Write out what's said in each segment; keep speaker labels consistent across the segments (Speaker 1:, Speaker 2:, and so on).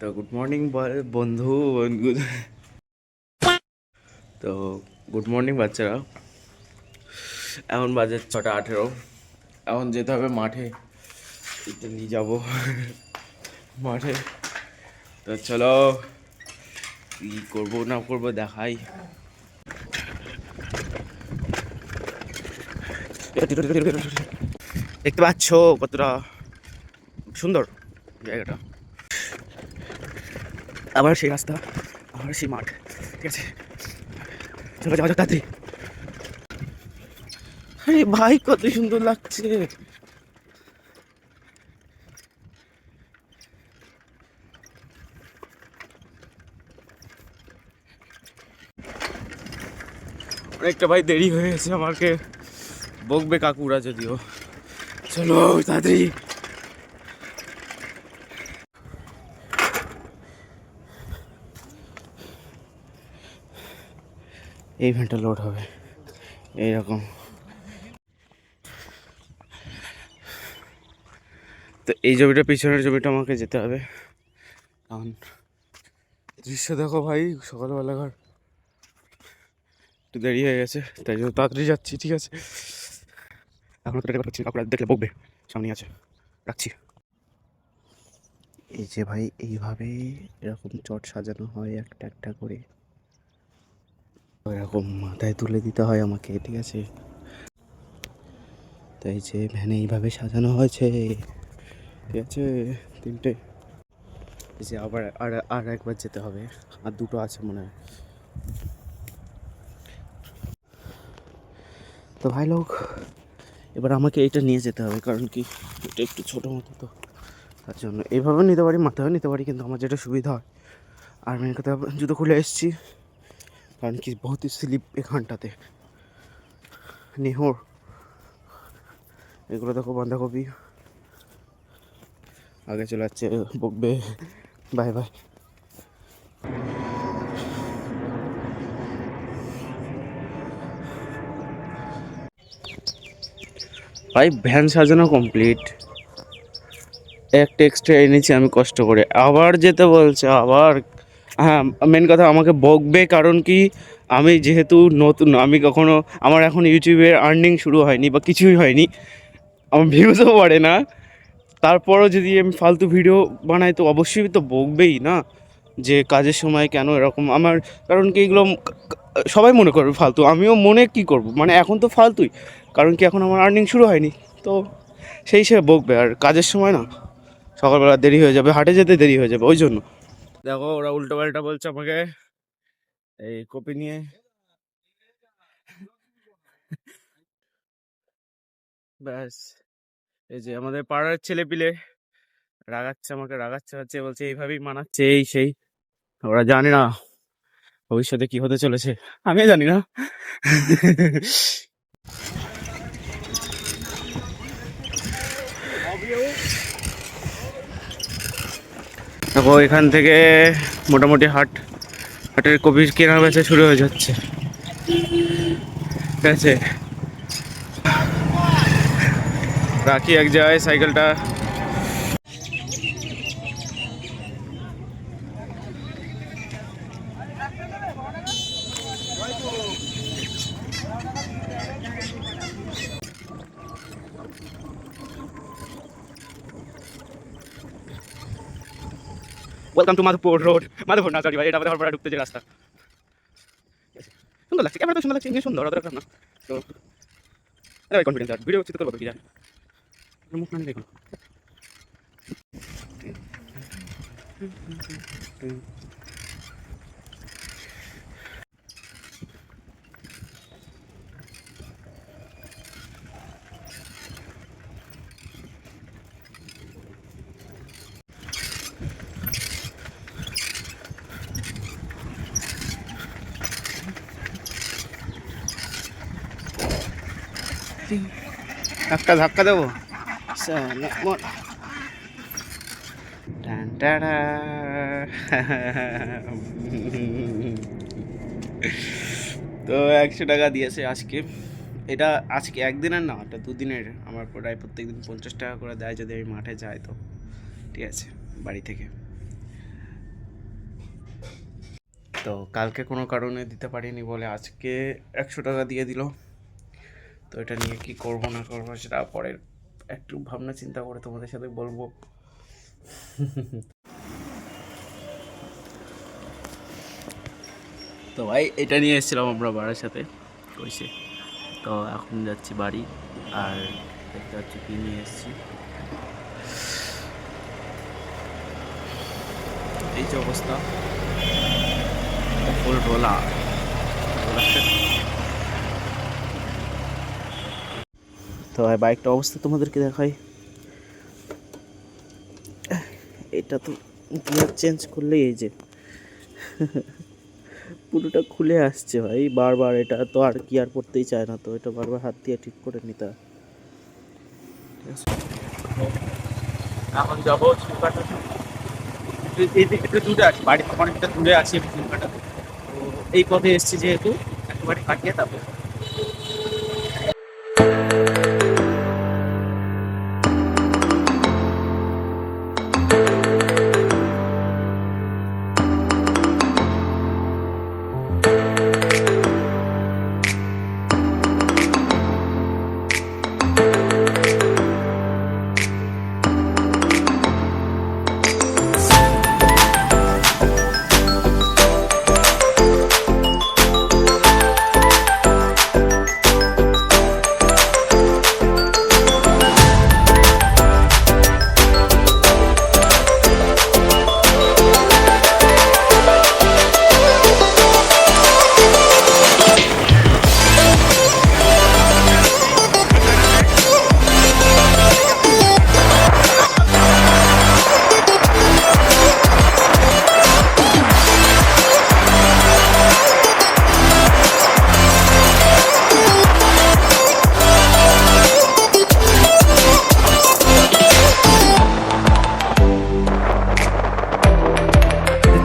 Speaker 1: তো good morning বন্ধু তো গুড মর্নিং বাচ্চারা। এখন বাজে 6:18। এখন যেতে হবে মাঠে, এটা নিয়ে যাবো মাঠে। তো চলো কী করবো না করবো দেখাই। দেখতে পাচ্ছ কতটা সুন্দর জায়গাটা। আবার সেই রাস্তা, আবার সেই মাঠ। ঠিক আছে, চলো যাওয়া যাক তাড়াতাড়ি। আরে ভাই কত সুন্দর লাগছে। অনেকটা ভাই দেরি হয়ে গেছে, আমাকে বকবে কাকুরা যদিও। চলো তাড়াতাড়ি। এই ভ্যানটা লোড হবে এইরকম। তো এই জমিটা, পিছনের জমিটা আমাকে যেতে হবে। কারণ দৃশ্য দেখো ভাই, সকালবেলা ঘর একটু দেরি হয়ে গেছে, তাই জন্য তাড়াতাড়ি যাচ্ছি। ঠিক আছে, এখন তো দেখতে পাচ্ছি, আপনারা দেখলে বকবে, সামনে আছে, রাখছি। এই যে ভাই, এইভাবে এরকম চট সাজানো হয় একটা একটা করে, এরকম মাথায় তুলে দিতে হয় আমাকে। ঠিক আছে, তাই যে ভ্যানে এইভাবে সাজানো হয়েছে। ঠিক আছে, তিনটে। এই যে আবার আর আর একবার যেতে হবে, আর দুটো আছে মনে হয়। তো ভাই লোক, এবার আমাকে এইটা নিয়ে যেতে হবে, কারণ কি এটা একটু ছোটো মতো, তো তার জন্য এইভাবেও নিতে পারি, মাথায়ও নিতে পারি, কিন্তু আমার যেটা সুবিধা হয়। আর মেন কথা, জুতো খুলে এসেছি, কারণ কি বহুত স্লিপ এখানটাতে। নেহর এগুলো দেখো, বাঁধাকপি আগে চলে যাচ্ছে, বকবে। Bye bye. ভাই ভ্যান সাজানো কমপ্লিট, একটা এক্সট্রা এনেছি আমি কষ্ট করে, আবার যেতে বলছে আবার। হ্যাঁ, মেন কথা আমাকে বকবে, কারণ কি আমি যেহেতু নতুন, আমি কখনো, আমার এখন ইউটিউবে আর্নিং শুরু হয়নি বা কিছুই হয়নি, আমার ভিউজও পড়ে না। তারপরও যদি আমি ফালতু ভিডিও বানাই, তো অবশ্যই তো বকবেই না, যে কাজের সময় কেন এরকম আমার। কারণ কি এগুলো সবাই মনে করবে ফালতু, আমিও মনে কি করব, মানে এখন তো ফালতুই, কারণ কি এখন আমার আর্নিং শুরু হয়নি। তো সেই হিসেবে বকবে, আর কাজের সময় না, সকালবেলা দেরি হয়ে যাবে, হাটে যেতে দেরি হয়ে যাবে, ওই জন্য। দেখো ওরা উল্টো পাল্টা বলছে আমাকে এই কপি নিয়ে। ব্যাস, এই যে আমাদের পাড়ার ছেলে পিলে রাগাচ্ছে আমাকে, রাগাচ্ছে হচ্ছে, বলছে এইভাবেই মানাচ্ছে, এই সেই। ওরা জানে না ভবিষ্যতে কি হতে চলেছে, আমিও জানি না। দেখো এখান থেকে মোটামুটি হাটের কপি কেনা বেচা শুরু হয়ে যাচ্ছে। ঠিক আছে, রাখি এক জায়গায় সাইকেলটা। Welcome to Madhabpur road, Madhabpur না সরি ভাই, এটা আমাদের হরপাড়া ঢুকতে যে রাস্তা। সুন্দর লাগছে, ক্যামেরা তো সুন্দর লাগছে, ইংলিশ সুন্দর, অত না। তো কনফিডেন্স আর ভিডিও হচ্ছে তো করবো কি যায়, মুখ না দেখুন। একটা ধাক্কা দেবো। তো 100 টাকা দিয়েছে আজকে। এটা আজকে একদিনের না, এটা দুদিনের। আমার প্রায় প্রত্যেকদিন 50 টাকা করে দেয় যদি আমি মাঠে যাই, তো ঠিক আছে, বাড়ি থেকে। তো কালকে কোনো কারণে দিতে পারিনি বলে আজকে 100 টাকা দিয়ে দিল। তো এটা নিয়ে কি করব না করবো সেটা পরে একটু ভাবনা চিন্তা করে তোমাদের সাথে বলবো। তো ভাই এটা নিয়ে এসেছিলাম আমরা বাড়ির সাথে কইছে। তো এখন যাচ্ছি বাড়ি, আর দেখতে হচ্ছে কি নিয়ে এসেছি। এই যে অবস্থা, ফুল রোলা। তো ভাই বাইকটা অবস্থা তোমাদেরকে দেখাই। এটা তো গিয়ার চেঞ্জ করলেই এই যে পুরোটা খুলে আসছে ভাই বারবার। এটা তো আর গিয়ার পড়তেই চায় না, তো এটা বারবার হাত দিয়ে ঠিক করে নিতে হয়। এখন যাবো চুলকাটা, একটু দূরে আছি, বাড়ি থেকে অনেকটা দূরে আছি চুলকাটা। তো এই পথে এসছি যেহেতু একেবারে কাটিয়ে তারপর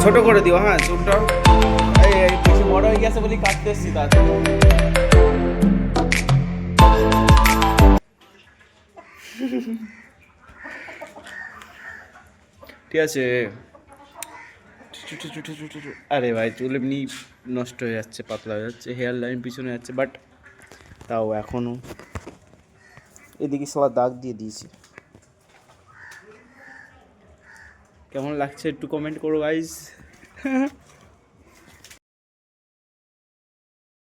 Speaker 1: ছোট করে দিও। হ্যাঁ চুলটা এই বেশি বড় হয়ে গেছে বলে কাটতে এসছি তাড়াতাড়ি। ঠিক আছে। আরে ভাই চুল এমনি নষ্ট হয়ে যাচ্ছে, পাতলা হয়ে যাচ্ছে, হেয়ার লাইন পিছনে যাচ্ছে, বাট তাও এখনো এদিকে সবার দাগ দিয়ে দিয়েছি। কেমন লাগছে একটু কমেন্ট করো গাইস।